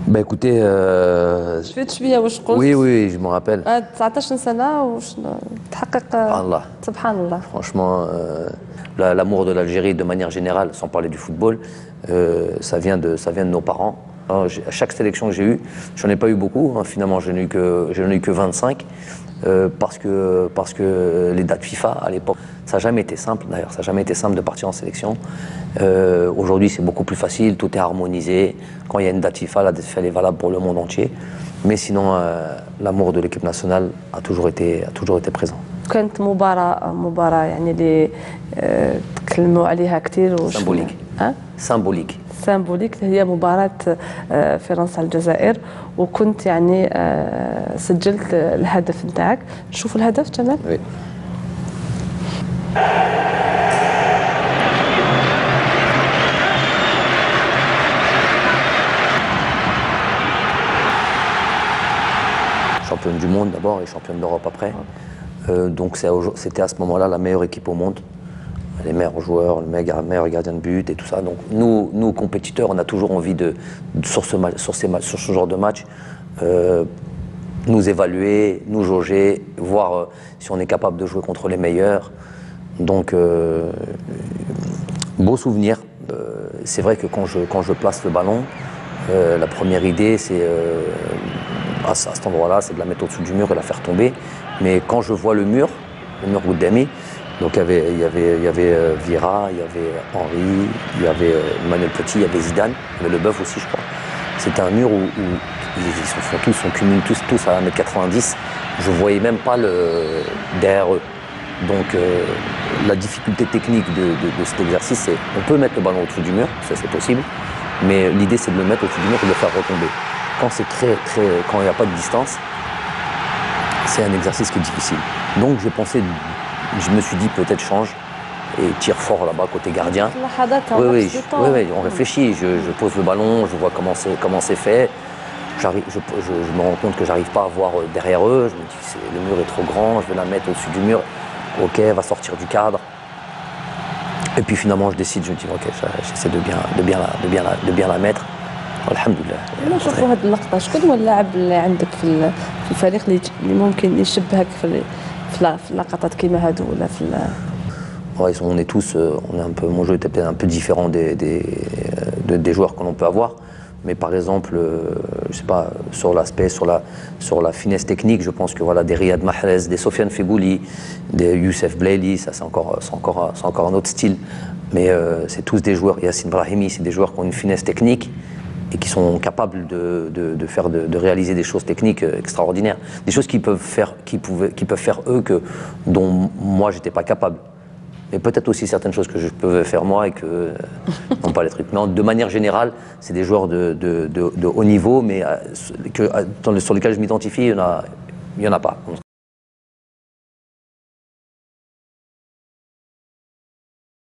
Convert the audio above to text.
Bah écoutez, شفت شويه واش قلت. oui, oui, je me rappelle. 19 سنه واش تحقق. Allah. سبحان الله. Franchement, l'amour de l'Algérie de manière générale, sans parler du football, ça vient de nos parents. Alors, à chaque sélection que j'ai eue, j'en ai pas eu beaucoup, hein, finalement j'en ai eu que 25, parce que les dates FIFA à l'époque, ça n'a jamais été simple d'ailleurs, ça n'a jamais été simple de partir en sélection. Aujourd'hui c'est beaucoup plus facile, tout est harmonisé. Quand il y a une date FIFA, la date FIFA elle est valable pour le monde entier. Mais sinon, l'amour de l'équipe nationale a toujours été présent. كانت مباراة يعني اللي تكلموا عليها كثير. سامبوليك. سامبوليك. سامبوليك هي مباراة فرنسا الجزائر، وكنت يعني سجلت الهدف نتاعك. نشوف الهدف جمال. Oui. Championne du monde d'abord et championne d'Europe après. Donc c'était à ce moment-là la meilleure équipe au monde. Les meilleurs joueurs, le meilleur gardien de but et tout ça. Donc nous compétiteurs, on a toujours envie sur ce genre de match, nous évaluer, nous jauger, voir si on est capable de jouer contre les meilleurs. Donc beau souvenir. C'est vrai que quand je place le ballon, la première idée c'est à cet endroit-là, c'est de la mettre au-dessus du mur et la faire tomber. Mais quand je vois le mur Goudami, donc il y avait Vira, il y avait Henry, il y avait Manuel Petit, il y avait Zidane, il y avait Leboeuf aussi je crois. C'était un mur où on cumule tous à 1m90. Je voyais même pas derrière eux. Donc la difficulté technique de cet exercice, c'est on peut mettre le ballon au-dessus du mur, ça c'est possible, mais l'idée c'est de le mettre au-dessus du mur et de le faire retomber. Quand quand il n'y a pas de distance, c'est un exercice qui est difficile. Donc je me suis dit peut-être change et tire fort là-bas côté gardien. Oui, on réfléchit. Je pose le ballon, je vois comment c'est fait. Je me rends compte que j'arrive pas à voir derrière eux. Je me dis le mur est trop grand, je vais la mettre au-dessus du mur. Ok, elle va sortir du cadre. Et puis finalement je décide, je me dis ok, j'essaie de bien la mettre. الحمد لله. نشوفوا هذه اللقطه، شكون هو اللاعب اللي عندك في الفريق اللي ممكن يشبهك في اللقطات كيما هادو ولا في Ouais, on est tous, mon jeu était peut-être un peu différent des joueurs que l'on peut avoir, mais par exemple, je sais pas, sur l'aspect, sur la finesse technique, je pense que voilà, des Riyad Mahrez, des Sofiane Feghouli, des Youssef Blaili, ça c'est encore un autre style, mais c'est tous des joueurs, Yassine Brahimi, c'est des joueurs qui ont une finesse technique et qui sont capables de réaliser des choses techniques extraordinaires, des choses qu'ils peuvent faire eux dont moi j'étais pas capable. Et peut-être aussi certaines choses que je pouvais faire moi et que n'ont pas les trucs. Mais de manière générale, c'est des joueurs de haut niveau, mais sur lesquels je m'identifie, il y en a pas.